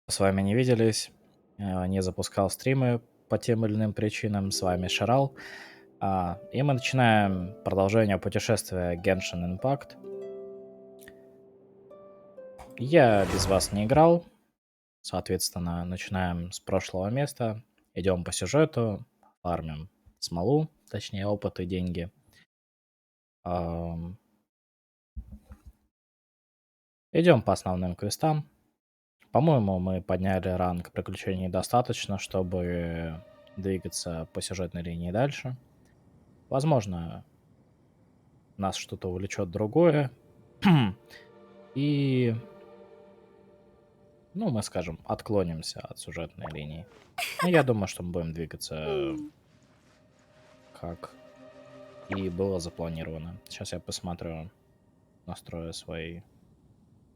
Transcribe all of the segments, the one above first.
С вами не виделись, не запускал стримы по тем или иным причинам. С вами Шарал. И мы начинаем продолжение путешествия Genshin Impact. Я без вас не играл, соответственно, начинаем с прошлого места. Идем по сюжету, фармим смолу, точнее опыт и деньги. Идем по основным квестам. По-моему, мы подняли ранг приключений достаточно, чтобы двигаться по сюжетной линии дальше. Возможно, нас что-то увлечет другое. И, мы, скажем, отклонимся от сюжетной линии. Но я думаю, что мы будем двигаться как и было запланировано. Сейчас я посмотрю, настрою свои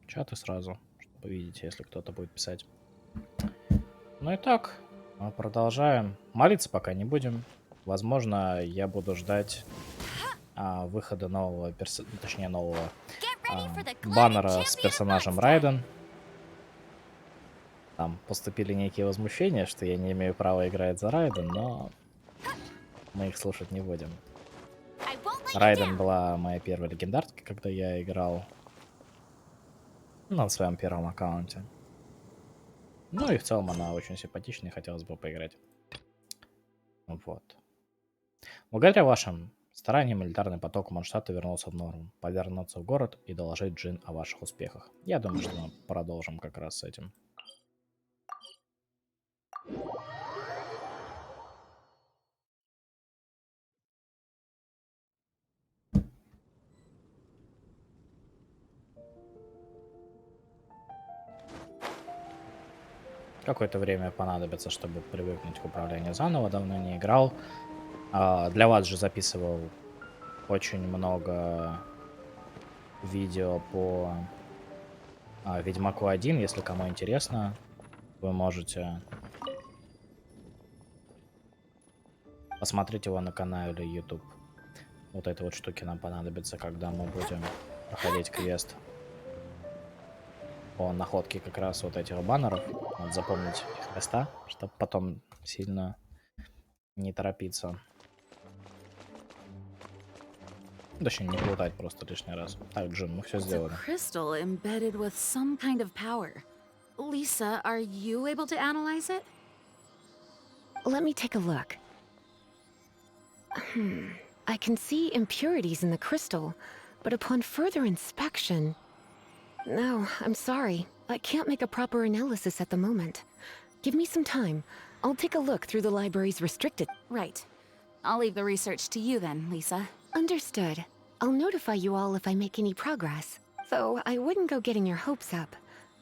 чаты сразу, чтобы видеть, если кто-то будет писать. Ну и так, мы продолжаем. Молиться пока не будем. Возможно, я буду ждать выхода нового, точнее нового баннера с персонажем Райден. Там поступили некие возмущения, что я не имею права играть за Райден, но мы их слушать не будем. Райден была моя первая легендарка, когда я играл на своем первом аккаунте. Ну и в целом она очень симпатичная, хотелось бы поиграть. Вот. Благодаря вашим стараниям элитарный поток Монштадта вернулся в норму. Повернуться в город и доложить Джин о ваших успехах. Я думаю, что мы продолжим как раз с этим. Какое-то время понадобится, чтобы привыкнуть к управлению заново. Давно не играл. Для вас же записывал очень много видео по Ведьмаку 1. Если кому интересно, вы можете посмотреть его на канале YouTube. Вот этой вот штуки нам понадобится, когда мы будем проходить квест по находке как раз вот этих баннеров. Надо запомнить их места, чтобы потом сильно не торопиться. Точнее, не плутать просто лишний раз. Так, Джин, мы все сделали. Crystal embedded with some kind of power. Lisa, are you able to analyze it? Let me take a look. I can see impurities in the crystal, but upon further inspection... No, I'm sorry. I can't make a proper analysis at the moment. Give me some time. I'll take a look through the library's restricted... Right. I'll leave the research to you then, Lisa. Understood. I'll notify you all if I make any progress. Though I wouldn't go getting your hopes up.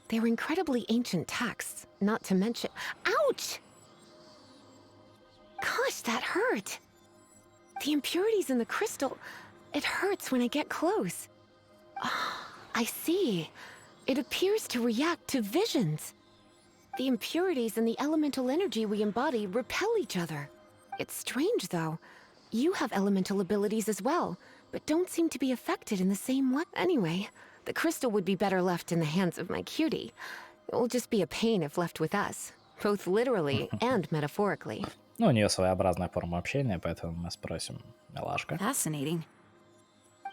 They're incredibly ancient texts, not to mention... Ouch! Gosh, that hurt! The impurities in the crystal... It hurts when I get close. I see. It appears to react to visions. The impurities and the elemental energy we embody repel each other. It's strange, though. You have elemental abilities as well, but don't seem to be affected in the same way. Anyway, the crystal would be better left in the hands of my cutie. It will just be a pain if left with us, both literally and metaphorically. Ну, у нее своеобразная форма общения, поэтому мы спросим, милашка. Fascinating.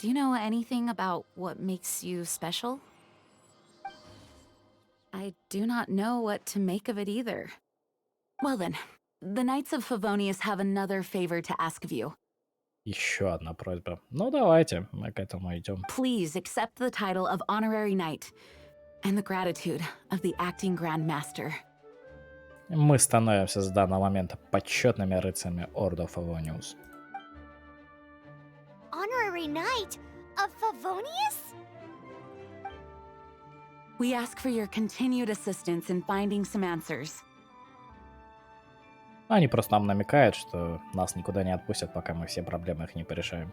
Do you know anything about what makes you special? I do not know what to make of it either. Well then, the Knights of Favonius have another favor to ask of you. Еще одна просьба. Ну, давайте, мы к этому идем. Please accept the title of Honorary Knight and the gratitude of the Acting Grand Master. Мы становимся с данного момента почетными рыцарями Ордо Фавониус. Honorary Knight of Favonius? We ask for your continued assistance in finding some answers. Они просто нам намекают, что нас никуда не отпустят, пока мы все проблемы их не порешаем.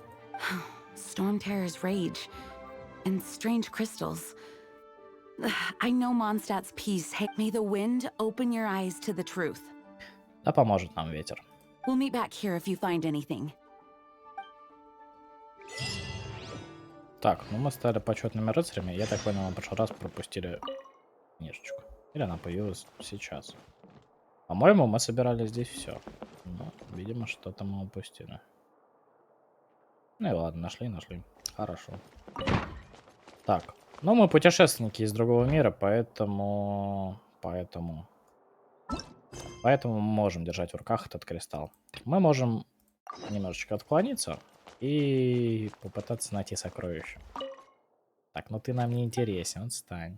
Storm Terror's rage and strange crystals. I know Mondstadt's peace. May the wind open your eyes to the truth. Да поможет нам ветер. We'll meet back here if you find anything. Так, ну мы стали почетными рыцарями. Я так понял, мы в прошлый раз пропустили книжечку. Или она появилась сейчас? По-моему, мы собирали здесь все. Но, видимо, что-то мы упустили. Ну и ладно, нашли. Хорошо. Так, ну мы путешественники из другого мира, поэтому мы можем держать в руках этот кристалл. Мы можем немножечко отклониться и попытаться найти сокровища. Так, ну ты нам не интересен, отстань.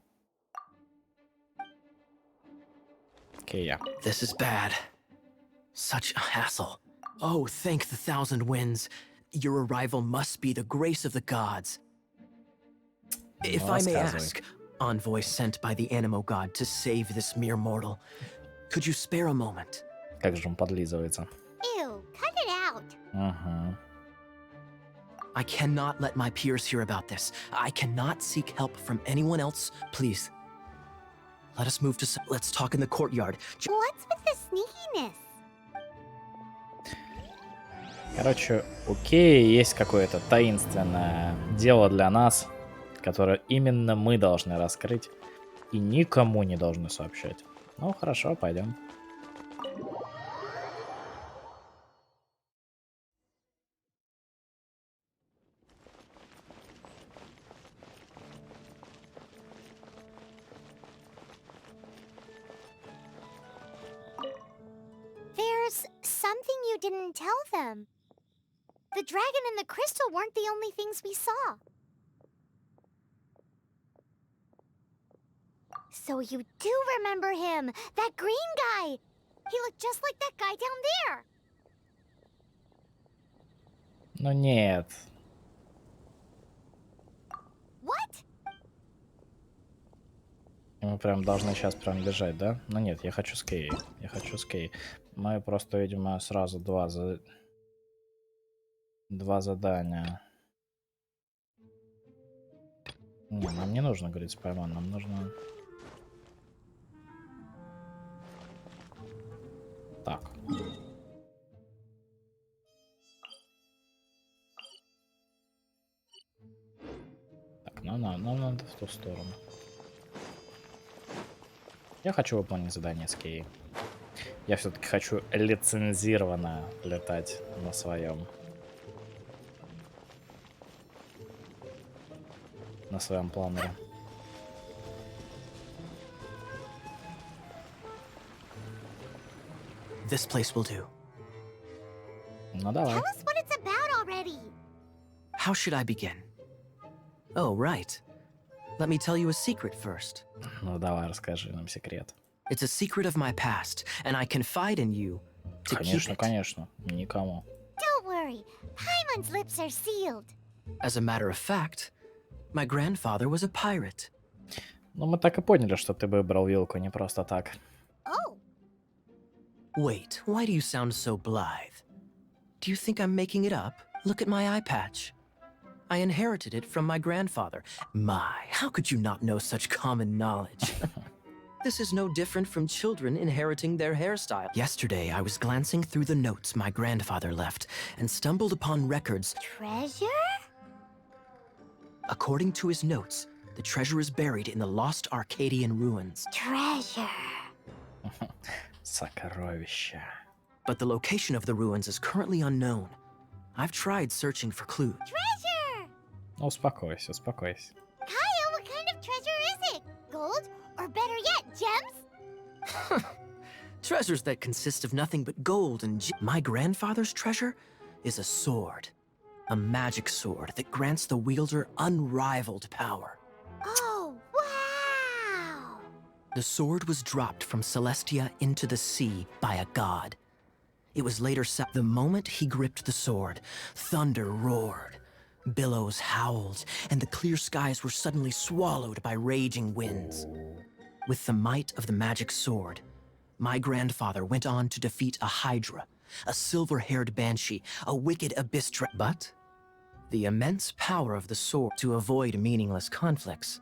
Кейя. This is bad. Such a hassle. Oh, thank the thousand winds. Your arrival must be the grace of the gods. If I may ask, envoy sent by the Animo god to save this mere mortal, could you spare a moment? Как же он подлизывается. Ew, cut it out. Угу. I cannot let my peers hear about this. I cannot seek help from anyone else. Please, let us move to... Let's talk in the courtyard. What's with the sneakiness? Короче, у Кейи есть какое-то таинственное дело для нас, которое именно мы должны раскрыть и никому не должны сообщать. Ну, хорошо, пойдем. There's something you didn't tell them. The dragon and the crystal weren't the only things we saw. So you do remember him, that green guy. He looked just like that guy down there. Ну нет. What? И мы прям должны сейчас прям бежать, да? Ну нет, я хочу с Кейей. Мы просто, видимо, сразу два задания. Не, нам не нужно, говорит Спайман, нам нужно... Так. Так, нам надо в ту сторону. Я хочу выполнить задание с Кейей. Я все-таки хочу лицензированно летать на своем планере. This place will do. Ну давай. Tell us what it's about already. How should I begin? Oh, right. Let me tell you a secret first. Ну давай, расскажи нам секрет. It's a secret of my past, and I confide in you to keep it. Конечно. Никому. Don't worry, Paimon's lips are sealed. As a matter of fact, my grandfather was a pirate. Ну мы так и поняли, что ты выбрал вилку не просто так. Oh, Wait, why do you sound so blithe? Do you think I'm making it up? Look at my eye patch. I inherited it from my grandfather. My, how could you not know such common knowledge? This is no different from children inheriting their hairstyle. Yesterday, I was glancing through the notes my grandfather left and stumbled upon records. treasure? According to his notes, the treasure is buried in the lost Arcadian ruins. Treasure. Сокровища. But the location of the ruins is currently unknown. I've tried searching for clues. Treasure! Ну успокойся. Kyle, what kind of treasure is it? Gold? Or better yet, gems? Treasures that consist of nothing but gold and My grandfather's treasure is a sword. A magic sword that grants the wielder unrivaled power. Oh, wow! The sword was dropped from Celestia into the sea by a god. It was later set. The moment he gripped the sword, thunder roared, billows howled, and the clear skies were suddenly swallowed by raging winds. With the might of the magic sword, my grandfather went on to defeat a hydra, a silver-haired banshee, a wicked abyss but the immense power of the sword to avoid meaningless conflicts.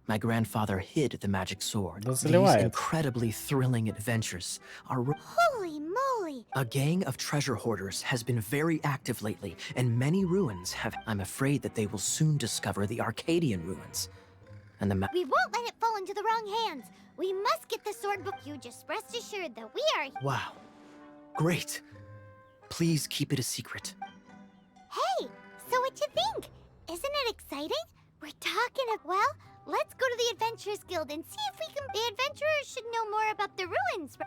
My grandfather hid the magic sword. Да These заливает. incredibly thrilling adventures are... Holy moly! A gang of treasure hoarders has been very active lately, and many ruins have... I'm afraid that they will soon discover the Arcadian ruins. And the We won't let it fall into the wrong hands. We must get the sword book. You just rest assured that we are. Wow. Great. Please keep it a secret. Hey, so what you think? Isn't it exciting? We're talking of, well, let's go to the Adventurers Guild and see if we can. The adventurers should know more about the ruins.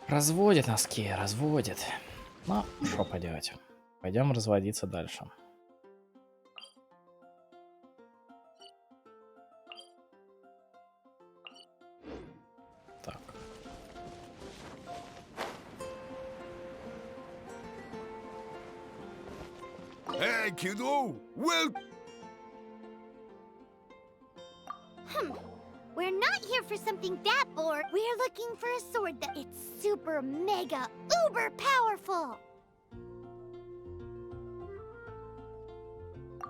Разводит нас Кейи, разводит. Ну, что поделать. Пойдем разводиться дальше. Так. Hey, kiddo! Well, We're not here for something that bored. We're looking for a sword that it's super mega uber powerful.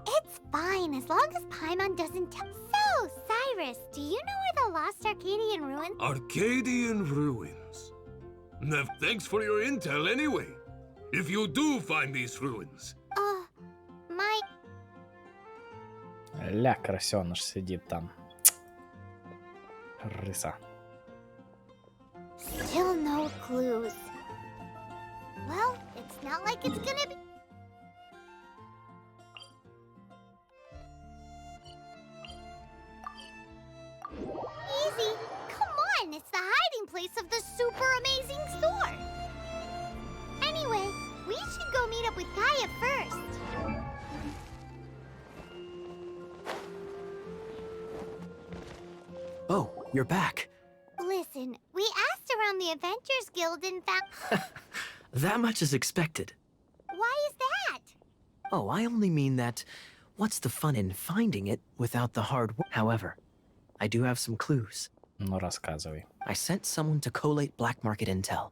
It's fine as long as Paimon doesn't tell. So, Cyrus, do you know where the lost Arcadian ruins? Arcadian ruins. Now, thanks for your intel anyway. If you do find these ruins. My. Ля, крысёныш сидит там. Рыса. Still no clues. Well, it's not like it's gonna be. Easy. Come on, it's the hiding place of the super amazing sword. Anyway, we should go meet up with Kaya first. Oh, you're back. Listen, we asked around the Adventurers Guild and found. That much is expected. Why is that? Oh, I only mean that what's the fun in finding it without the hard work? However, I do have some clues. Ну, рассказывай. I sent someone to collate black market intel.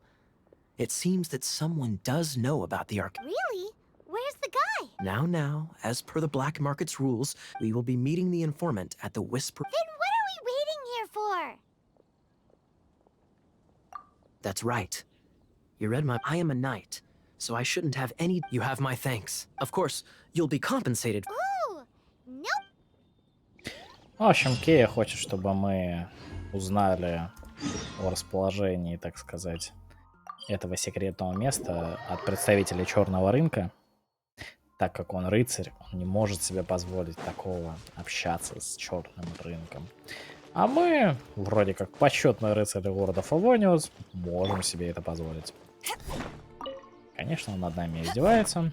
It seems that someone does know about the arc. Really? Where's the guy? Now, as per the black market's rules, we will be meeting the informant at the Whisper. Then what are we waiting here for? That's right. You read my. I am a knight, so I shouldn't have any. You have my thanks. Of course, you'll be compensated. Ooh, nope. В общем, Кейи хочет, чтобы мы узнали о расположении, так сказать, этого секретного места от представителей черного рынка. Так как он рыцарь, он не может себе позволить такого общаться с черным рынком. А мы, вроде как почетные рыцари города Фавониус, можем себе это позволить. Конечно, он над нами издевается.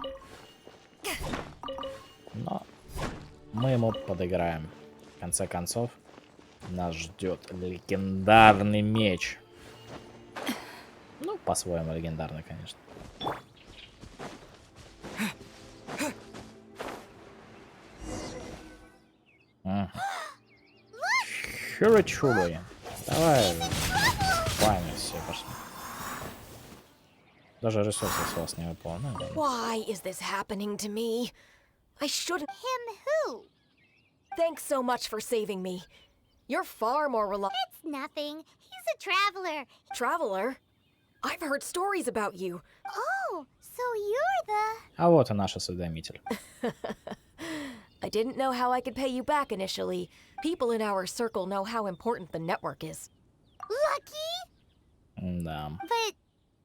Но мы ему подыграем. В конце концов, нас ждет легендарный меч. Ну, по-своему легендарный, конечно. Чуры-чуры. Давай. Память все пошли. Даже ресурсы с вас не выполнил. Why is this happening to me? I shouldn't. Him who? Thanks so much for saving me. You're far more reliable. It's nothing. He's a traveler. Traveler? I've heard stories about you. Oh, so you're the... А вот и наш осведомитель. I didn't know how I could pay you back initially. People in our circle know how important the network is. Lucky? Да. But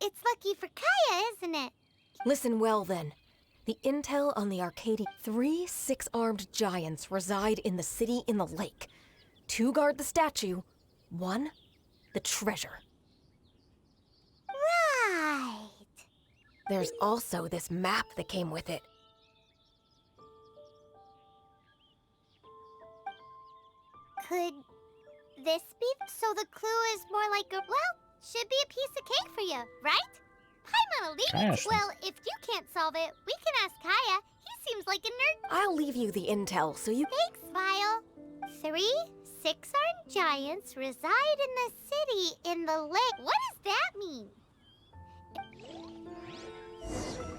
it's lucky for Kaya, isn't it? Listen well then. The intel on the Arcadian. 3 6-armed giants reside in the city in the lake. 2 guard the statue. 1, the treasure. Right. There's also this map that came with it. Could this be? So the clue is more like a, well, should be a piece of cake for you, right? Paimon will leave it. Конечно. Well, if you can't solve it, we can ask Kaya. He seems like a nerd. I'll leave you the intel so you. Thanks, Vile. 3 6-armed giants reside in the city in the lake. What does that mean?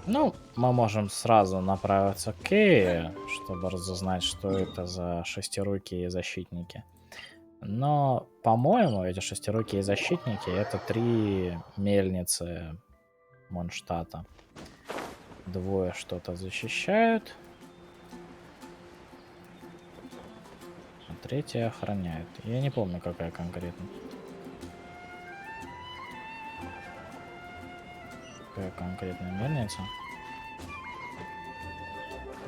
Ну, мы можем сразу направиться к Кейи, чтобы разузнать, что это за шестирукие защитники. Но, по-моему, эти шестирукие защитники — это 3 мельницы Монштата. 2 что-то защищают. Третья охраняет. Я не помню, какая конкретно. Какая конкретная мельница.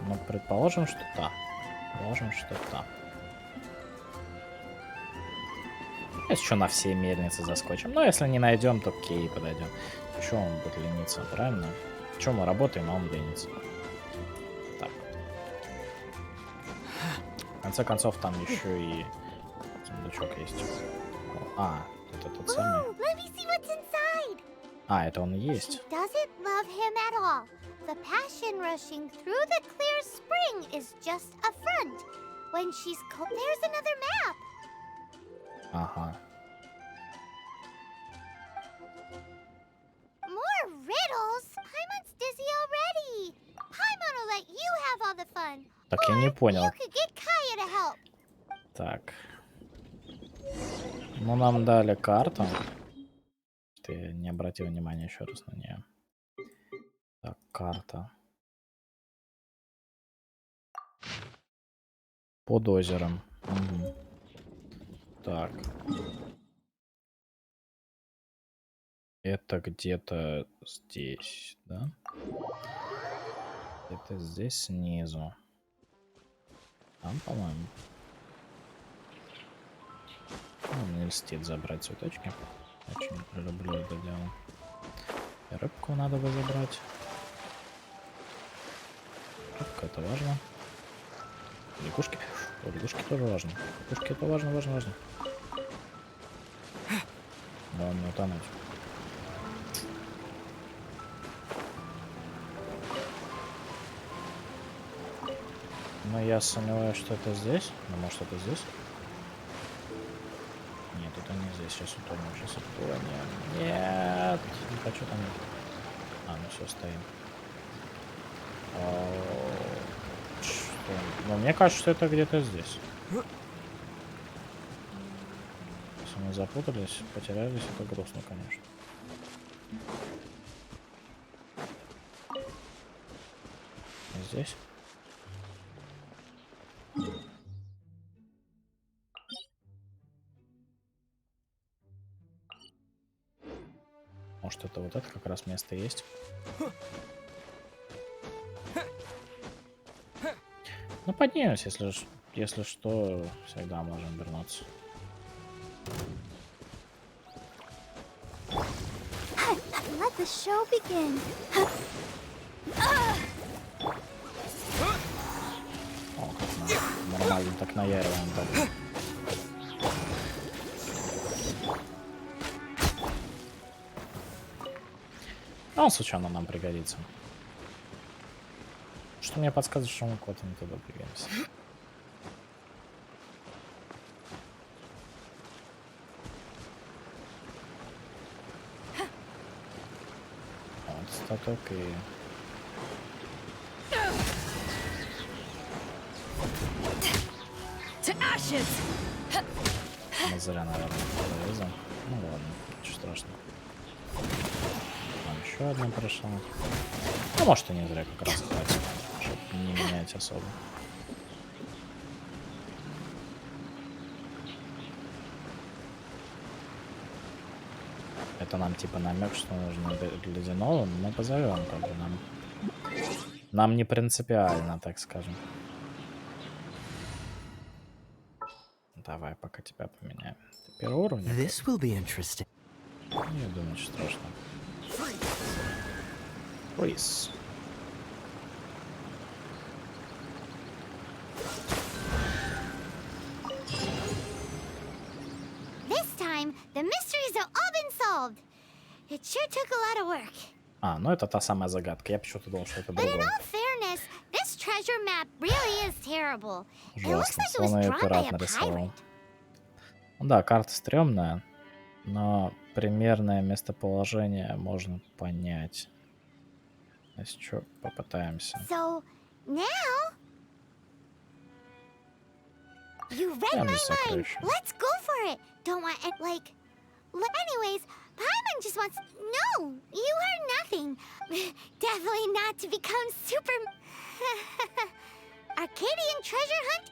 Ну, предположим, что та. Предположим, что та. Если что, на все мельницы заскочим. Но если не найдем, то к Кейи подойдем. Чего он будет лениться, правильно? Че мы работаем, а он ленится. Так. В конце концов, там еще и сундучок есть. А, это тот самый. А, это он и есть. The passion rushing through the clear spring is just a front. When she's cold, there's another map. Ага. More riddles? Paimon's dizzy already. Paimon will let you have all the fun. Так, я не понял. You could get Kaya to help. Так. Ну, нам дали карту. Ты не обратил внимания еще раз на нее. Так, карта. Под озером. Угу. Так. Это где-то здесь, да? Это здесь снизу. Там, по-моему. Мне льстит забрать цветочки. Очень люблю это дело. И рыбку надо бы забрать. Рыбка, это важно. Лягушки. О, лягушки тоже важно. Лягушки это важно, важно, важно. Главное не утонуть. Но я сомневаюсь, что это здесь. Ну, может, это здесь? Нет, это не здесь. Сейчас утонем, сейчас утонем. Нет, не хочу там. А, ну все, стоим. Что? Ну, мне кажется, что это где-то здесь. Если мы запутались, потерялись, это грустно, конечно. Здесь? Может, это вот это как раз место есть? Ну, поднимемся, если что, всегда можем вернуться. Let the show begin. О, как нормально так наяриваем. Так. А он случайно нам пригодится. Что мне подсказывает, что мы куда-то не туда двигаемся. Вот статок и... Мы зря, наверное, полезем. Ну ладно, ничего страшного. Там еще одна прошла. Ну, может, и не зря, как раз хватит, чтобы не менять особо. Это нам типа намек, что нужно ледяного, мы позовем, как бы нам не принципиально, так скажем. Давай, пока тебя поменяем. Ты первый уровень? This will be interesting. Не думаю, ничего страшного. Freeze. This time, the mysteries have all been solved. It sure took a lot of work. А, ну это та самая загадка. Я почему-то думал, что это But in другое. all fairness, this treasure map really is terrible. It looks Ужасно. like it was Словно ее drawn by пират a нарисовал. pirate. Ну да, карта стрёмная, но примерное местоположение можно понять. Если что, попытаемся. So now you read Там my есть mind. сокровища. Let's go for it. Don't want it like. Anyways, Paimon just wants. No, you heard nothing. Definitely not to become super. Arcadian treasure hunt.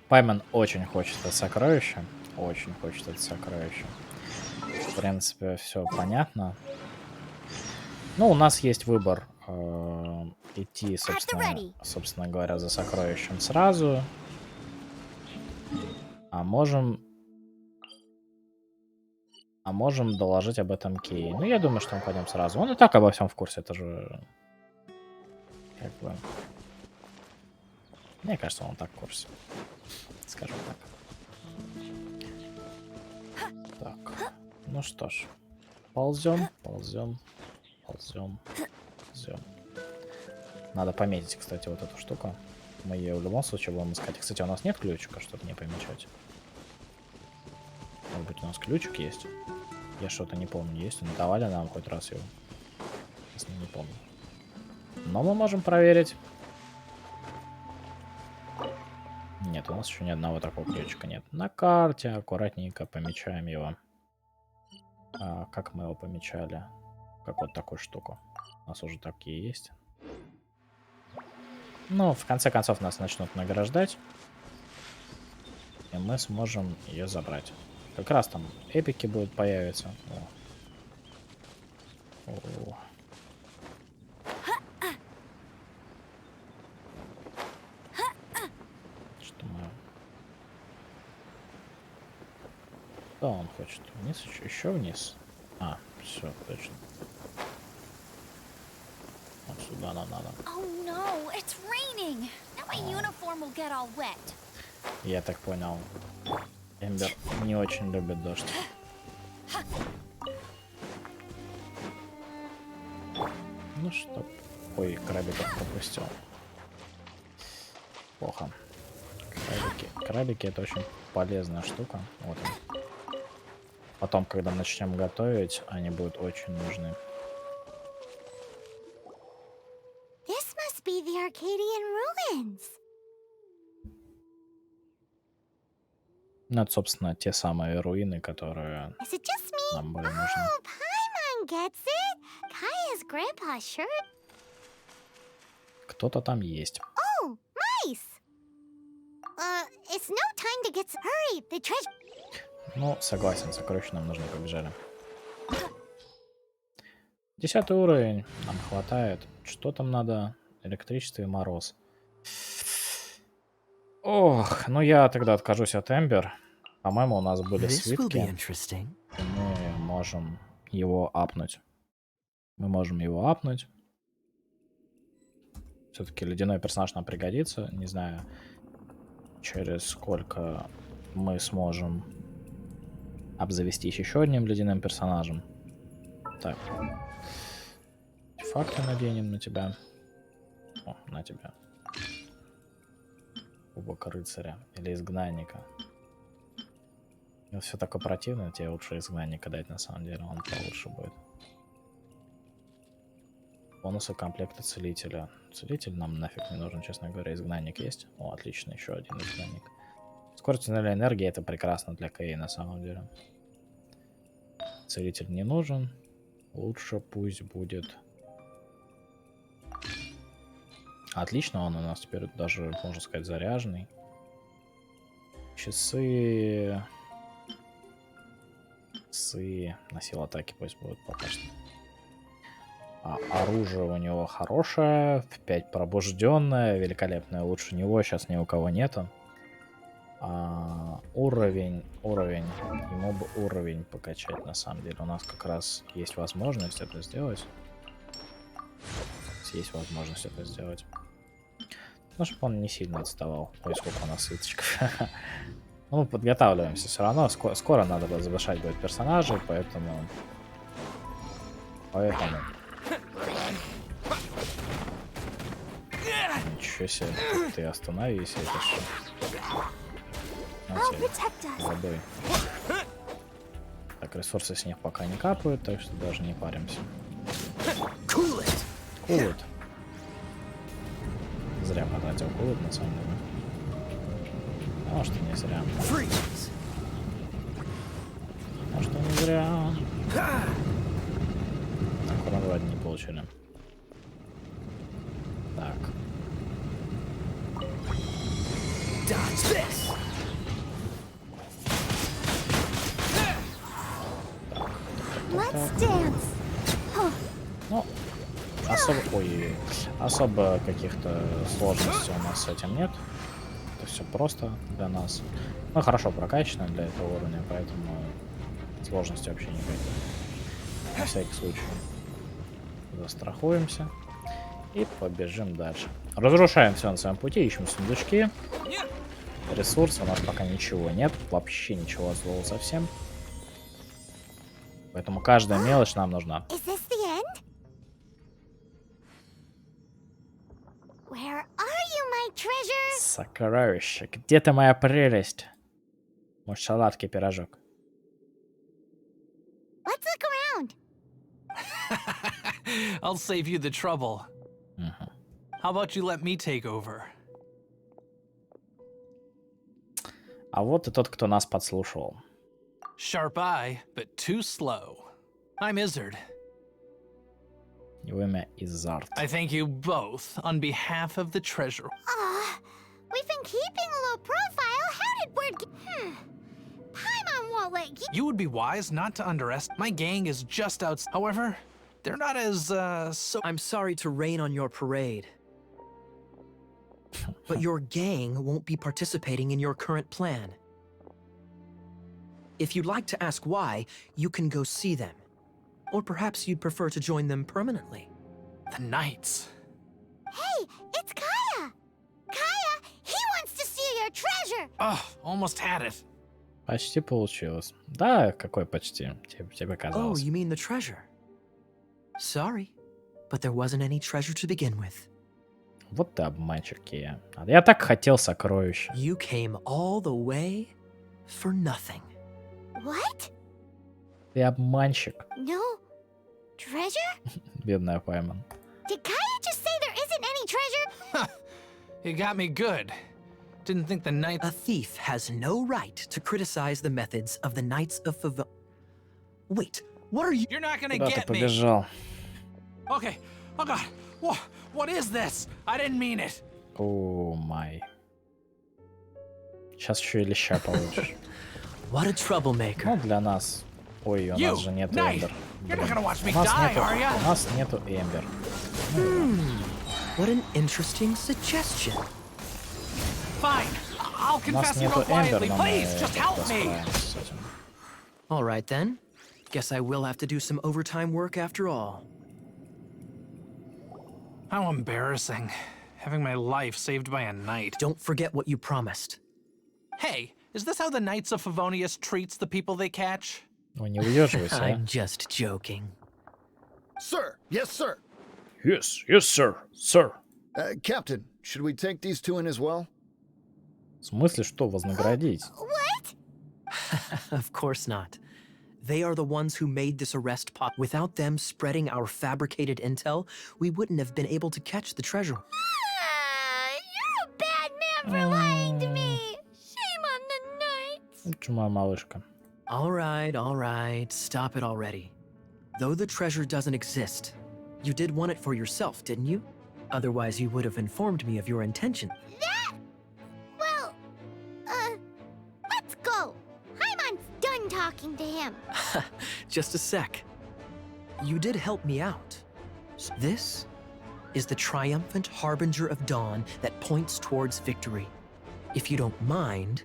Паймен очень хочет это сокровище. Очень хочет это сокровище. В принципе, все понятно. Ну, у нас есть выбор идти, собственно говоря, за сокровищем сразу. А можем доложить об этом Кейи. Ну, я думаю, что мы пойдем сразу. Он и так обо всем в курсе. Это же... Как бы... Мне кажется, он так в курсе. Скажем так. Так. Ну что ж. Ползем, ползем, ползем, ползем. Надо пометить, кстати, вот эту штуку. Мы ее в любом случае будем искать. Кстати, у нас нет ключика, чтобы не помечать. Может быть, у нас ключик есть? Я что-то не помню. Есть? Не давали нам хоть раз его? Если не помню. Но мы можем проверить. Нет, у нас еще ни одного такого ключика нет. На карте аккуратненько помечаем его. Как мы его помечали? Как вот такую штуку. У нас уже такие есть. Ну, в конце концов нас начнут награждать. И мы сможем ее забрать. Как раз там эпики будут появиться. О. Что мы... Что он хочет? Вниз? Еще вниз? Все, точно. Вот сюда нам надо. Я так понял. Эмбер не очень любит дождь. Ну что? Ой, крабиков пропустил. Плохо. Крабики это очень полезная штука. Вот он. Потом, когда начнем готовить, они будут очень нужны. This must be the Arcadian ruins. Ну, это, собственно, те самые руины, которые Is it just me? нам были нужны. Oh, Paimon gets it. Kaya's grandpa sure. Кто-то там есть. Oh, mice. It's no time to get. Hurry, the treasure. Ну, согласен, сокровища нам нужны, побежали. 10 уровень, нам хватает. Что там надо? Электричество и мороз. Ох, ну я тогда откажусь от Эмбер. По-моему, у нас были свитки. И мы можем его апнуть. Все-таки ледяной персонаж нам пригодится. Не знаю, через сколько мы сможем обзавестись еще одним ледяным персонажем. Так. Артефакты наденем на тебя. О, на тебя. Кубок рыцаря. Или изгнанника. Все такое противное, тебе лучше изгнанника дать, на самом деле. Он получше будет. Бонусы комплекта целителя. Целитель нам нафиг не нужен, честно говоря. Изгнанник есть. О, отлично, еще один изгнанник. Скорость туннеля энергии это прекрасно для Кейи на самом деле. Целитель не нужен. Лучше пусть будет. Отлично, он у нас теперь даже, можно сказать, заряженный. Часы на силу атаки пусть будут пока что. Оружие у него хорошее, 5 пробужденное, великолепное. Лучше него сейчас ни у кого нету. Уровень. Ему бы уровень покачать, на самом деле. У нас как раз есть возможность это сделать. Ну, чтобы он не сильно отставал. Ой, сколько у нас свиточков. Ну, подготавливаемся все равно. Скоро надо завершать будет персонажей, поэтому... Ничего себе. Ты остановись, это что? Забой. Так, ресурсы с них пока не капают, так что даже не паримся. Кулит. Зря потратил кулит, на самом деле. А может и не зря. Может и не зря. Так, урон вроде не получили. Так. Ну, особо каких-то сложностей у нас с этим нет. Это все просто для нас. Ну, хорошо прокачано для этого уровня, поэтому сложности вообще никаких. На всякий случай застрахуемся и побежим дальше. Разрушаем все на своем пути, ищем сундучки. Ресурсы у нас пока ничего нет, вообще ничего злого совсем. Поэтому каждая мелочь нам нужна. Сокровища, где ты, моя прелесть? Может, сладкий пирожок? I'll save you the trouble. Угу. How about you let me take over? А вот и тот, кто нас подслушивал. Sharp eye, but too slow. I'm Izzard. Его имя Изард. I thank you both on behalf of the treasure. We've been keeping a low profile. How did word get... Paimon won't let you... You would be wise not to underestimate. My gang is just out. However, they're not as, so... I'm sorry to rain on your parade. But your gang won't be participating in your current plan. If you'd like to ask why, you can go see them. Or perhaps you'd prefer to join them permanently. The Knights. Hey, it's Kaya! Kaya, he wants to steal your treasure! Oh, almost had it. Почти получилось. Да, какой почти? Тебе Oh, казалось. you mean the treasure? Sorry, but there wasn't any treasure to begin with. Вот ты обманщик, Кейи. Я так хотел сокровища. You came all the way for nothing. What? Ты обманщик. No treasure? Бедная Паймон. Did Kaya just say there isn't any treasure? You got me good. Didn't think the Knights... A thief has no right to criticize the methods of the Knights of Favon. Wait, what are you? You're not gonna Куда ты get me. побежал? Okay. Oh god. What is this? I didn't mean it. О май. Сейчас еще и леща получишь. What a troublemaker. Ну, для нас. Ой, у нас же нету Knight. Эмбер. You're not gonna watch me У нас die, нету, are ya? у нас нету Эмбер. What an interesting suggestion. Fine. I'll У нас confess нету real quietly. Эмбер, но мы Please, just help как-то me. справимся с этим. All right then. Guess I will have to do some overtime work after all. How embarrassing. Having my life saved by a knight. Don't forget what you promised. Hey, is this how the Knights of Favonius treats the people they catch? Ну, не выдерживайся, а? I'm just joking. Sir, yes, sir. Yes, sir, sir. Captain, should we take these two in as well? В смысле, что вознаградить? What? Of course not. They are the ones who made this arrest pop. Without them spreading our fabricated intel, we wouldn't have been able to catch the treasure. You're a bad man for lying to me. Shame on the Knights. Чума малышка. All right. Stop it already. Though the treasure doesn't exist, you did want it for yourself, didn't you? Otherwise, you would have informed me of your intention. Well, let's go. Haimon's done talking to him. Just a sec. You did help me out. This is the triumphant harbinger of dawn that points towards victory. If you don't mind,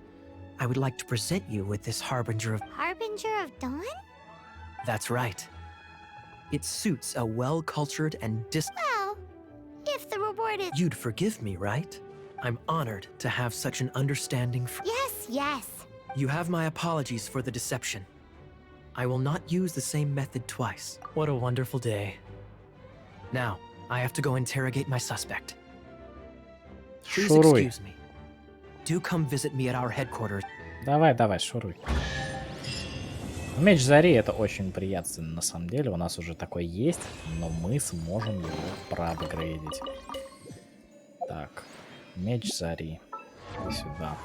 I would like to present you with this harbinger of... Harbinger of Dawn? That's right. It suits a well-cultured and Well, if the reward is... You'd forgive me, right? I'm honored to have such an understanding Yes. You have my apologies for the deception. I will not use the same method twice. What a wonderful day. Now, I have to go interrogate my suspect. Please Шуруй. excuse me. Do come visit me at our headquarters. Давай, шуруй. Меч Зари это очень приятно на самом деле. У нас уже такой есть, но мы сможем его проапгрейдить. Так, меч Зари. И сюда.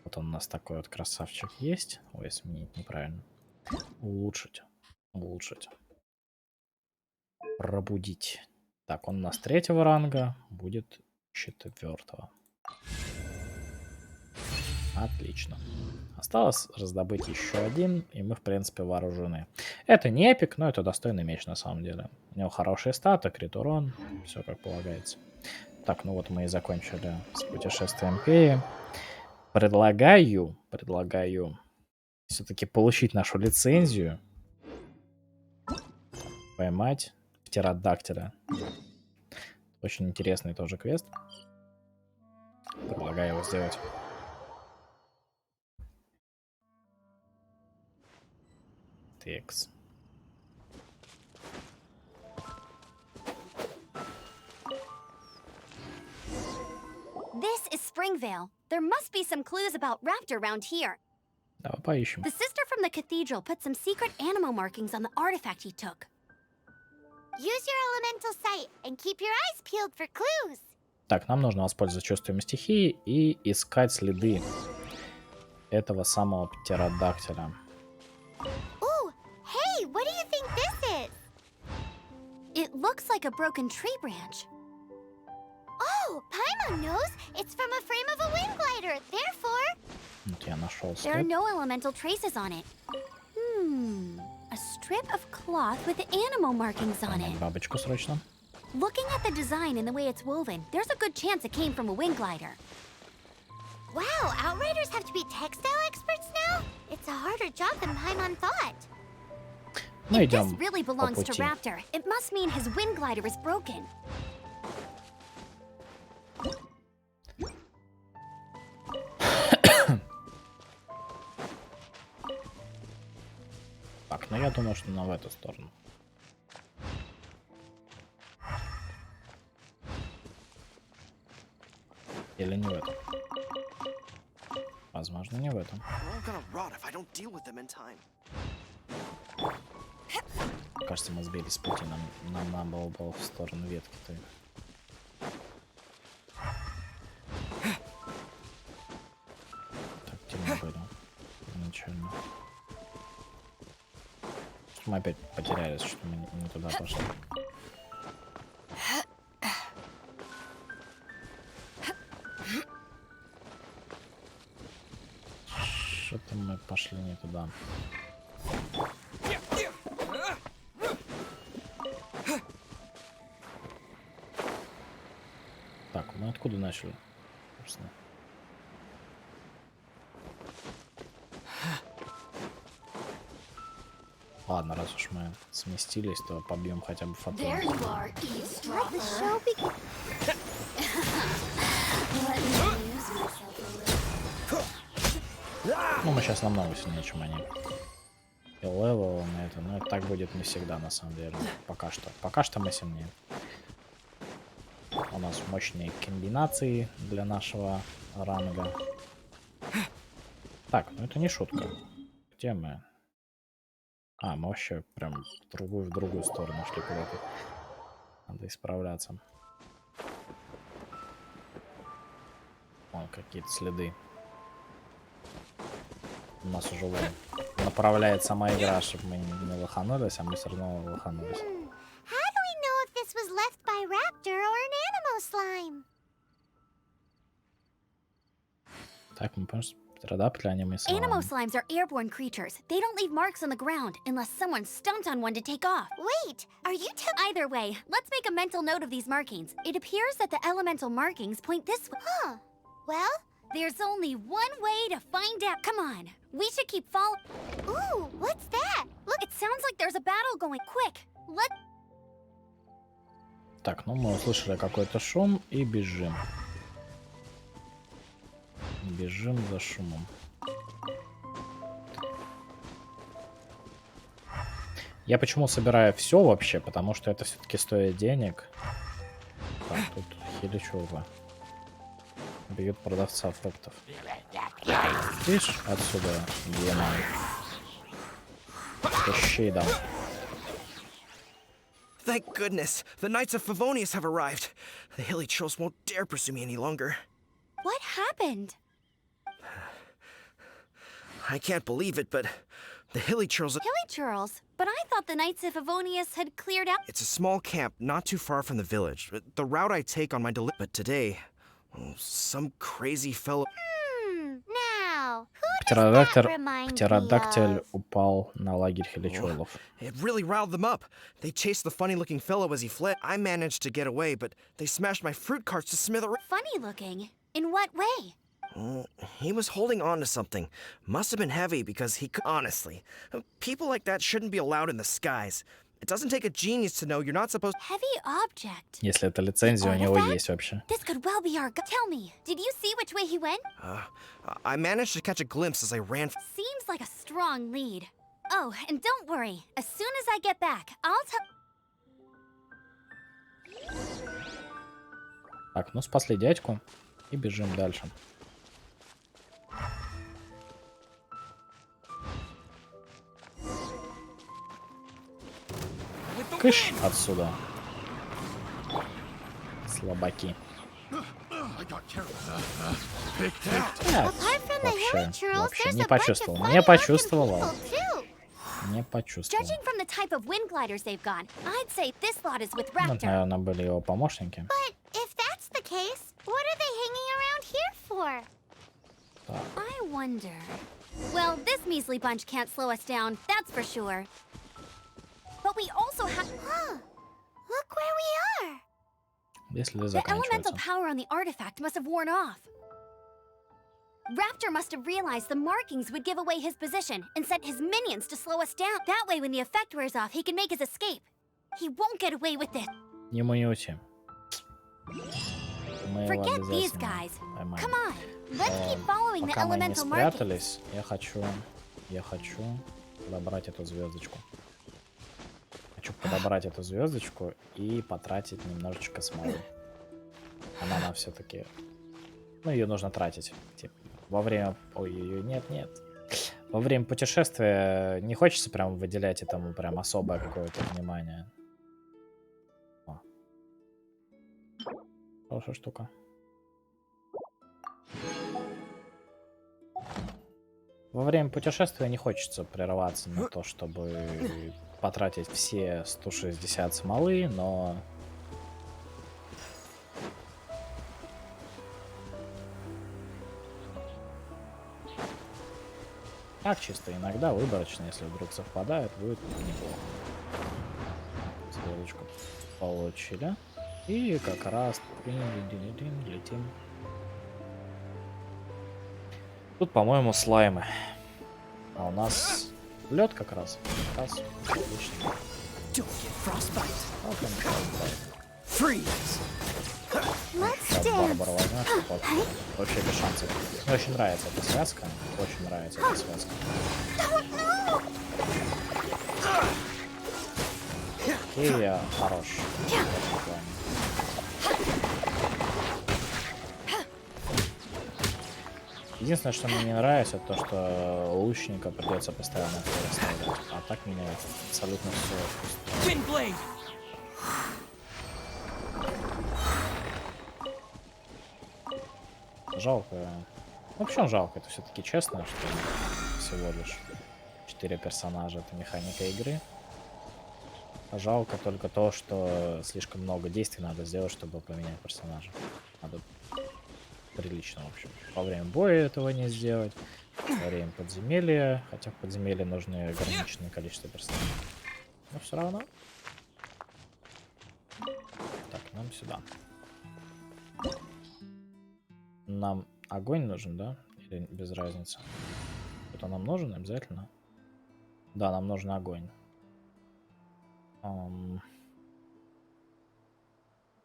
Вот он у нас такой вот красавчик есть. Ой, сменить неправильно. Улучшить. Пробудить. Так, он у нас 3-го ранга. Будет 4-го. Отлично. Осталось раздобыть еще один, и мы, в принципе, вооружены. Это не эпик, но это достойный меч, на самом деле. У него хорошие статы, крит урон, все как полагается. Так, ну вот мы и закончили с путешествием Кейи. Предлагаю все-таки получить нашу лицензию. Поймать Птеродактиля. Очень интересный тоже квест. Предлагаю его сделать. Текс. This is Springvale. There must be some clues about Raptor around here. Давай поищем. The sister from the cathedral put some secret animal markings on the artifact he took. Use your elemental sight and keep your eyes peeled for clues. Так, нам нужно воспользоваться чувством стихии и искать следы этого самого Птеродактиля. Ooh, hey, what do you think this is? It looks like a broken tree branch. Oh, Paimon knows. It's from a frame of a wind glider. Therefore, Вот я нашел there are след. no elemental traces on it. A strip of cloth with animal markings on it. Поймать бабочку срочно. Looking at the design and the way it's woven, there's a good chance it came from a wind glider. Wow, Outriders have to be textile experts now? It's a harder job than Paimon thought. Мы If this идем really по belongs to пути. Raptor, it must mean his wind glider is broken. Так, ну я думаю, что на в эту сторону. Или не в эту? Возможно, не в этом. Кажется, мы сбились с пути. Нам надо было в сторону ветки-то. Так, темно было. Изначально. Мы опять потерялись, что мы не туда пошли. Что-то мы пошли не туда. Так, мы откуда начали? Собственно. Ладно, раз уж мы сместились, то побьем хотя бы фотон. Ну, мы сейчас намного сильнее, чем они. И левел на это, но так будет не всегда, на самом деле. Пока что. Пока что мы сильнее. У нас мощные комбинации для нашего ранга. Так, ну это не шутка. Где мы? А, мы вообще прям в другую сторону шли куда-то. Надо исправляться. Вон какие-то следы. У нас уже вон направляет сама игра, чтобы мы не лоханулись, а мы все равно лоханулись. How do we know if this was left by Raptor or an animal slime? Так, мы помним, что Птеродактиля они мы сломали. Animal slimes are airborne creatures. They don't leave marks on the ground unless someone stomped on one to take off. Wait, are you Either way, let's make a mental note of these markings. It appears that the elemental markings point this way. Huh. Well, there's only one way to find out. Come on, we should keep following. Ooh, what's that? Look, it sounds like there's a battle going. Quick, let. Так, ну мы услышали какой-то шум и бежим. Бежим за шумом. Я почему собираю все вообще? Потому что это все-таки стоит денег. Так, тут хиличурба. Бьют продавца фруктов. Видишь, отсюда демон. Щей дам. Thank goodness, the Knights of Favonius have arrived. The hilly trolls won't dare pursue me any longer. What happened? I can't believe it, but the hilly trolls... Hilly churls? But I thought the Knights of Favonius had cleared out. It's a small camp not too far from the village. The route I take on my but today, some crazy fellow... Now, Птеродактиль упал на лагерь хиличолов. It really riled them up. They chased the funny-looking fellow as he fled. I managed to get away, but they smashed my fruit carts to smithereens. Funny looking? In what way? He was holding on to something. Must have been heavy because he could. Honestly, people like that shouldn't be allowed in the skies. It doesn't take a genius to know you're not supposed. Heavy object. Если это лицензия у него есть вообще. This could well be our. Tell me, did you see which way he went? I managed to catch a glimpse as I ran. Seems like a strong lead. Oh, and don't worry. As soon as I get back, I'll tell. Так, ну спасли дядьку и бежим дальше. Кыш отсюда. Слабаки. Вообще не почувствовал. Не почувствовал. Не почувствовал. Judging from the type of wind gliders they've gone, I'd say this lot is with Raptor. Вот, наверное, были его помощники. But if that's the case, what are they hanging around here for? I wonder. Well, this measly bunch can't slow us down, that's for sure. But we also have. Look where we are. Если The elemental power on the artifact must have worn off. Raptor must have realized the markings would give away his position and sent his minions to slow us down. That way, when the effect wears off, he can make his escape. He won't get away with this. Не мунюти. Forget these guys. Come on, let's keep following the elemental markings. Пока мы не спрятались, я хочу подобрать эту звездочку. Хочу подобрать эту звездочку и потратить немножечко смолы. Она все-таки, ну, ее нужно тратить. Типа, во время, ой-ой-ой, нет. Во время путешествия не хочется прям выделять этому прям особое какое-то внимание. О. Хорошая штука. Во время путешествия не хочется прерываться на то, чтобы потратить все 160 смолы, но... Так, чисто иногда, выборочно, если вдруг совпадает, будет неплохо. Звездочку получили. И как раз летим. Тут, по-моему, слаймы. А у нас лед как раз. Отлично. Сейчас Барбара возьмет, вообще без шансов. Мне очень нравится эта связка. Очень нравится эта связка. Кейи хорош. Единственное, что мне не нравится, то что лучника придется постоянно переставлять. А так меня абсолютно все устраивает. Жалко. Ну, почему жалко? Это все-таки честно, что всего лишь 4 персонажа. Это механика игры. Жалко только то, что слишком много действий надо сделать, чтобы поменять персонажа. Надо прилично, в общем. Во время боя этого не сделать. Во время подземелья. Хотя в подземелье нужно ограниченное количество персонажей. Но все равно. Так, нам сюда. Нам огонь нужен, да? Или без разницы? Что-то нам нужен обязательно? Да, нам нужен огонь.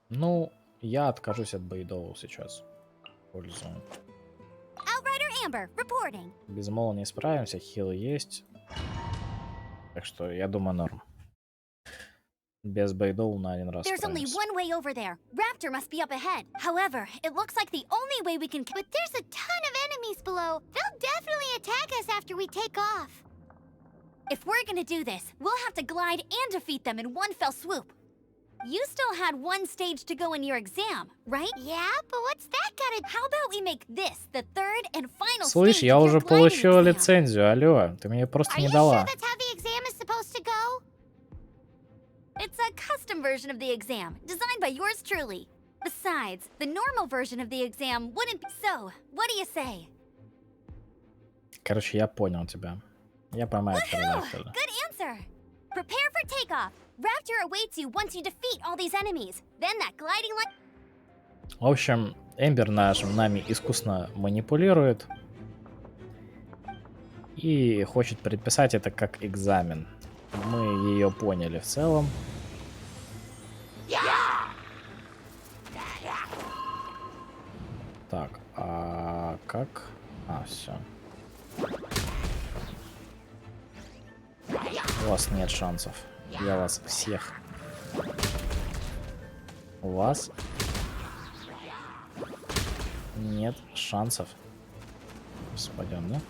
Ну, я откажусь от Бейдоу сейчас. Пользую. Без молнии справимся, хил есть. Так что я думаю, норм. Без Бейдоу на один раз. There's only one way over there. Raptor must be up ahead. However, it looks like the only way we can. But there's a ton of enemies below. They'll definitely attack us after we take off. If we're gonna do this, we'll have to glide and defeat them in one fell swoop. You still had one stage to go in your exam, right? Yeah, but what's that gotta... How about we make this the third and final Слышь, stage я of уже your gliding получила exam? лицензию, алло. Ты мне просто не дала. Are you sure that's how the exam is supposed to go? It's a custom version of the exam, designed by yours truly. Besides, the normal version of the exam wouldn't be... So, what do you say? Короче, я понял тебя. Я поймаю Птеродактиля. Good answer. Prepare for takeoff. Raptor awaits you once you defeat all these enemies. Then that gliding like... В общем, Эмбер нами искусно манипулирует и хочет предписать это как экзамен. Мы ее поняли в целом. Так, а как? А, все. У вас нет шансов. Я вас всех. У вас нет шансов. Спадем, да?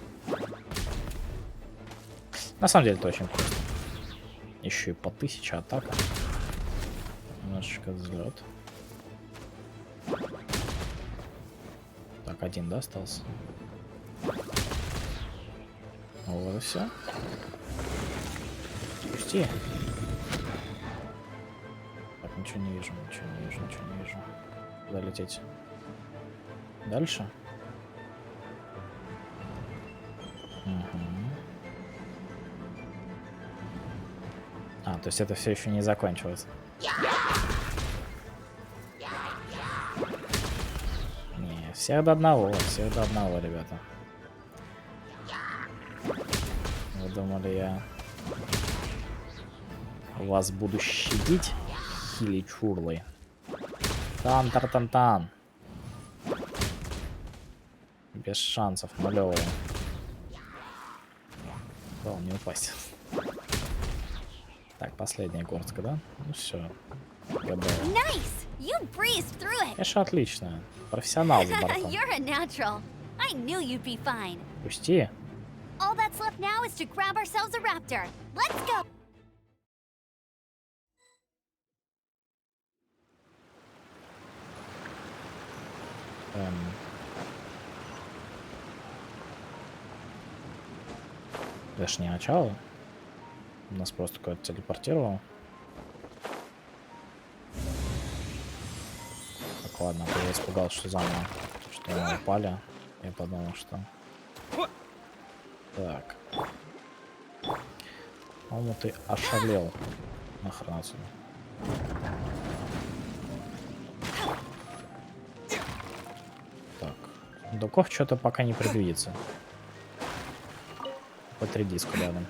На самом деле это очень просто. Еще и по 1000 атака. Немножечко взлет. Так, один, да, остался? Вот и все. Пусти. Так, ничего не вижу, ничего не вижу, ничего не вижу. Куда лететь? Дальше? Угу. А, то есть это все еще не закончилось. Не, всех до одного, ребята. Вы думали, я вас буду щадить, хили-чурлы? Тан-тар-тан-тан. Без шансов, нулевые. Главное не упасть. Так, последняя горстка, да? Ну все. Nice! You breezed through it. Конечно, отлично. Профессионал за бортом. You're a natural. I knew you'd be fine. Пусти. All that's left now is to grab ourselves a raptor. Let's go. Это ж не начало. Нас просто куда-то телепортировал. Так, ладно, я испугался, что заново. Что мы упали. Я подумал, что... Так. По-моему, ты ошалел. Нахрен отсюда. Так. Дуков что-то пока не предвидится. По 3 диска рядом.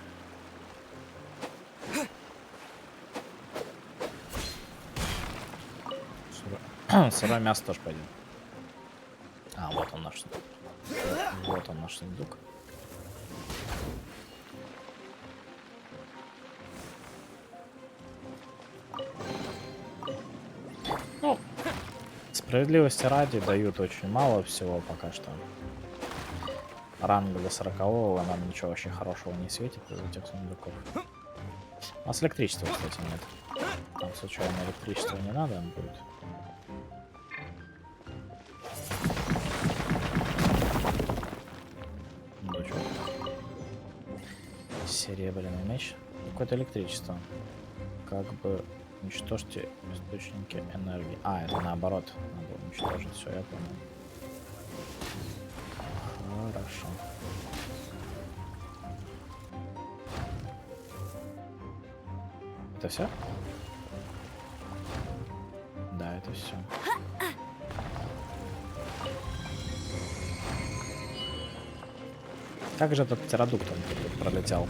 Сырое мясо тоже пойдет. А, вот он наш. Вот он наш сундук. Ну, справедливости ради дают очень мало всего пока что. Ранг до 40-го нам ничего вообще хорошего не светит из этих сундуков. У нас электричества, кстати, нет. Там случайно электричество не надо будет. Серебряный меч. Какое-то электричество. Как бы уничтожьте источники энергии. А, это наоборот. Надо уничтожить. Все, я понял. Хорошо. Это все? Да, это все. Как же этот птеродукт он тут пролетел?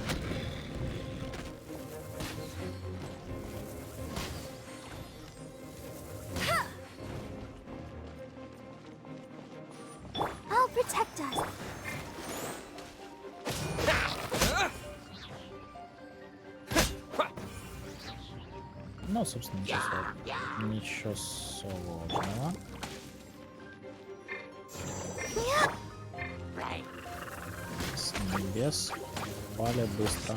Ну, собственно, ничего сложного. С небес палят быстро.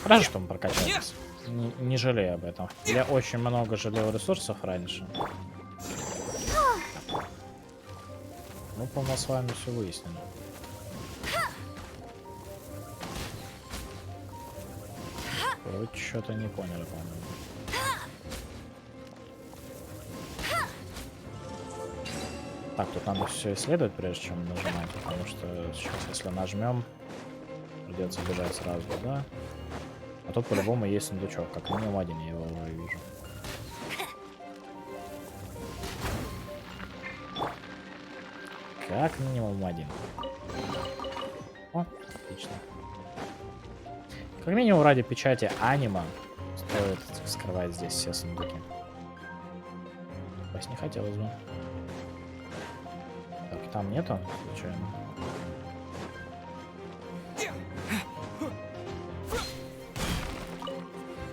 Хорошо, что мы прокачались. Не жалею об этом. Я очень много жалел ресурсов раньше. Ну, по-моему, с вами все выяснили. Вы что-то не поняли, по-моему. Так, тут надо все исследовать, прежде чем нажимать, потому что сейчас, если нажмем, придется бежать сразу, да? А тут по-любому есть сундучок, как минимум один, я его уже вижу. Как минимум один. О, отлично. Как минимум ради печати анима стоит скрывать здесь все сундуки. Пусть не хотелось бы. Так, там нету, случайно.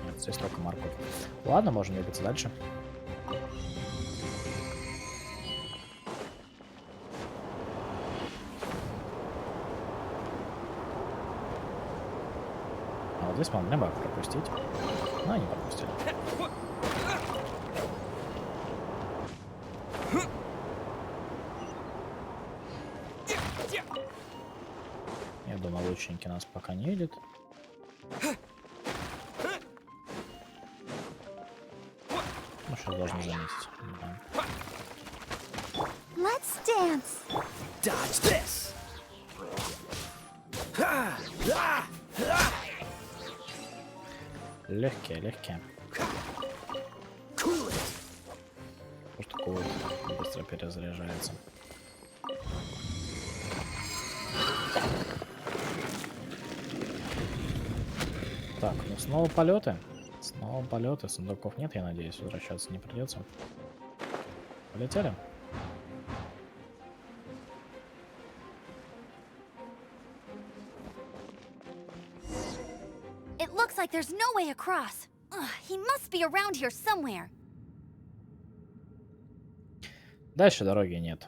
Нет, здесь только морковь. Ладно, можно двигаться дальше. А вот здесь могли бы пропустить. Но не пропустили. Я думаю, лучники нас пока не видят. Ну что, должны заметить. Да. Let's dance. Dodge this! Легкие, легкие. Просто такой вот быстро перезаряжается. Так, ну снова полеты. Снова полеты. Сундуков нет, я надеюсь, возвращаться не придется. Полетели. It looks like there's no way across. Ugh, he must be around here somewhere. Дальше дороги нет.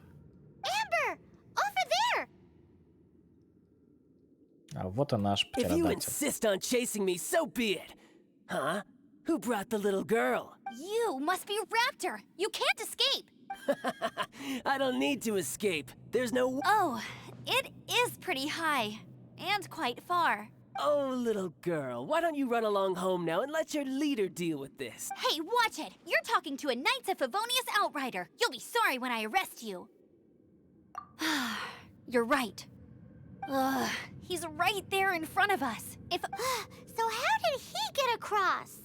Ember! Over there! А вот и наш If you Птеродактиль. insist on chasing me, so be it. Huh? Who brought the little girl? You must be Raptor. You can't escape. I don't need to escape. There's no... Oh, it is pretty high. And quite far. Oh, little girl, why don't you run along home now and let your leader deal with this? Hey, watch it! You're talking to a Knights of Favonius outrider. You'll be sorry when I arrest you. You're right. Ugh, he's right there in front of us. If... So how did he get across?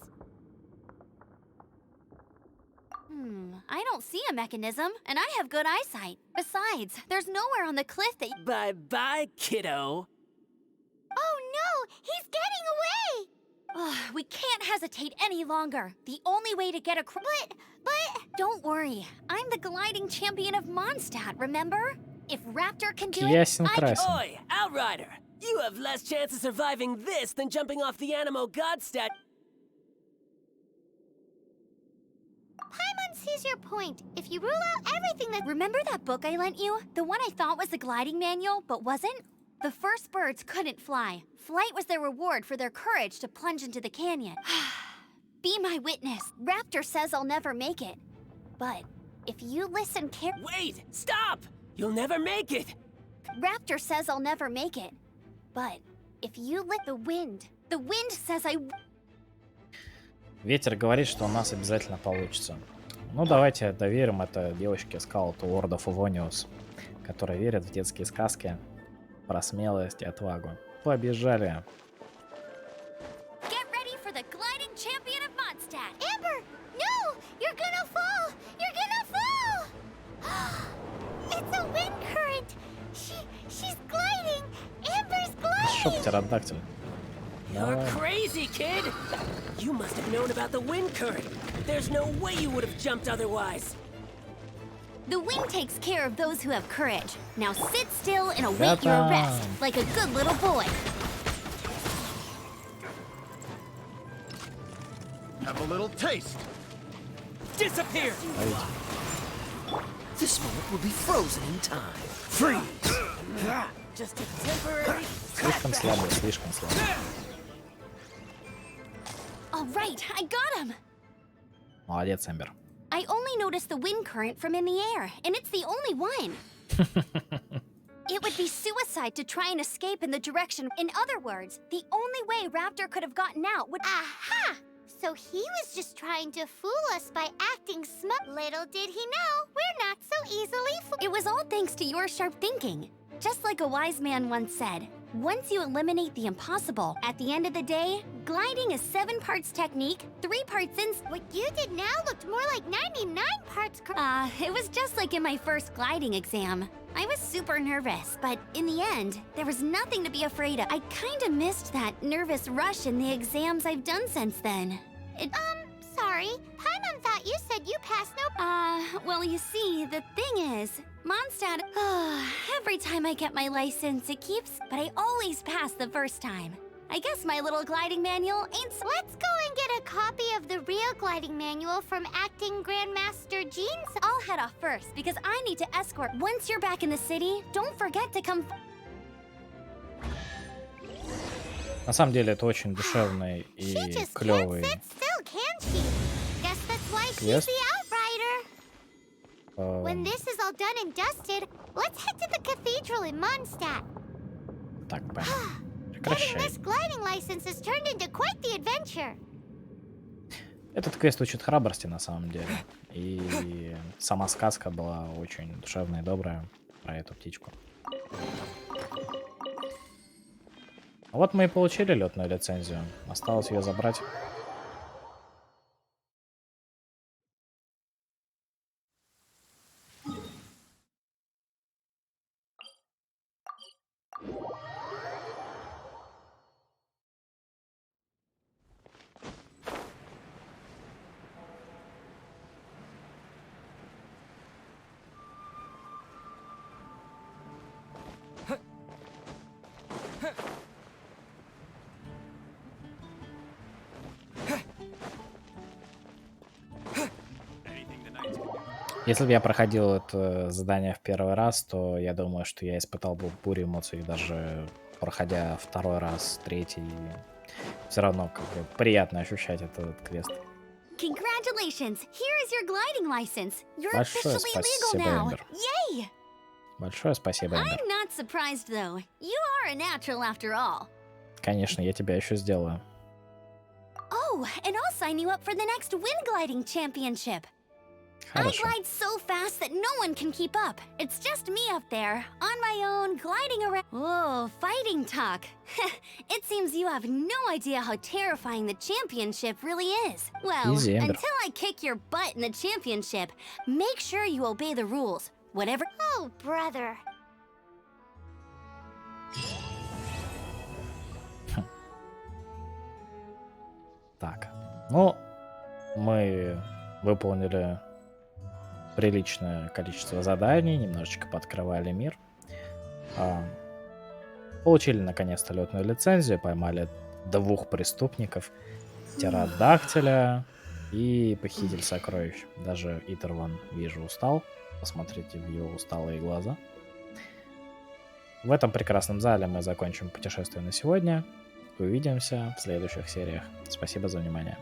I don't see a mechanism, and I have good eyesight. Besides, there's nowhere on the cliff that... Bye-bye, kiddo. Oh no! He's getting away! We can't hesitate any longer. The only way to get across... But... Don't worry. I'm the gliding champion of Mondstadt, remember? If Raptor can do it, Ясен I can... красен. Oi, Outrider! You have less chance of surviving this than jumping off the Animo God statue. Paimon sees your point. If you rule out everything that... Remember that book I lent you? The one I thought was the gliding manual, but wasn't? The first birds couldn't fly. Flight was their reward for their courage to plunge into the canyon. Be my witness. Raptor says I'll never make it. But if you listen carefully... Wait! Stop! You'll never make it! Raptor says I'll never make it. But if you let the wind says I... Ветер говорит, что у нас обязательно получится. Ну, давайте доверим это девочке скауту Лорда Фавониус, которая верит в детские сказки про смелость и отвагу. Побежали! Get ready for the gliding champion of Mondstadt. Amber, no! You're gonna fall! You're gonna fall! It's a wind current! She's gliding! Amber's Шо, gliding! Птеродактиль? You're Давай. crazy, kid! You must have known about the wind current. There's no way you would have jumped otherwise. The wind takes care of those who have courage. Now sit still and await your arrest, like a good little boy. Have a little taste. Disappear! This moment will be frozen in time. Freeze! Just a temporary... Слишком слабый, слишком слабый. All right, I got him. Молодец, Эмбер. I only noticed the wind current from in the air, and it's the only one. It would be suicide to try and escape in the direction. In other words, the only way Raptor could have gotten out would... Aha! So he was just trying to fool us by acting smug. Little did he know, we're not so It was all thanks to your sharp thinking. Just like a wise man once said, once you eliminate the impossible, at the end of the day, gliding is 7 parts technique, 3 parts What you did now looked more like 99 parts. It was just like in my first gliding exam. I was super nervous, but in the end, there was nothing to be afraid of. I kinda missed that nervous rush in the exams I've done since then. Sorry. Paimon thought you said you passed no... well, you see, the thing is, Mondstadt... every time I get my license, it keeps... But I always pass the first time. I guess my little gliding manual ain't... Let's go and get a copy of the real gliding manual from Acting Grandmaster Jeans. I'll head off first, because I need to escort... Once you're back in the city, don't forget to come... На самом деле это очень душевный и клевый квест. When this is all done and dusted, let's head to the cathedral in Mondstadt. Так, Getting прекращай. this gliding license has turned into quite the adventure. Этот квест учит храбрости на самом деле. И сама сказка была очень душевная и добрая про эту птичку. А вот мы и получили летную лицензию. Осталось ее забрать. Если бы я проходил это задание в первый раз, то я думаю, что я испытал бы бурю эмоций, даже проходя второй раз, третий. Все равно как бы приятно ощущать этот квест. Congratulations! Here is your gliding license. You're Большое officially legal спасибо, now. Эмбер. Yay! Большое спасибо, Эмбер. I'm not surprised though. You are a natural after all. Конечно, я тебя еще сделаю. Oh, and I'll sign you up for the next wind gliding championship. Хорошо. I glide so fast that no one can keep up. It's just me up there, on my own, gliding around. Whoa, fighting talk. It seems you have no idea how terrifying the championship really is. Well, Easy, Ember. until I kick your butt in the championship, make sure you obey the rules. Whatever. Oh, brother. Так, ну, мы выполнили приличное количество заданий, немножечко пооткрывали мир. Получили наконец-то летную лицензию, поймали 2 преступников, Птеродактиля и похититель сокровищ. Даже Итер вон, вижу, устал. Посмотрите в его усталые глаза. В этом прекрасном зале мы закончим путешествие на сегодня. Увидимся в следующих сериях. Спасибо за внимание.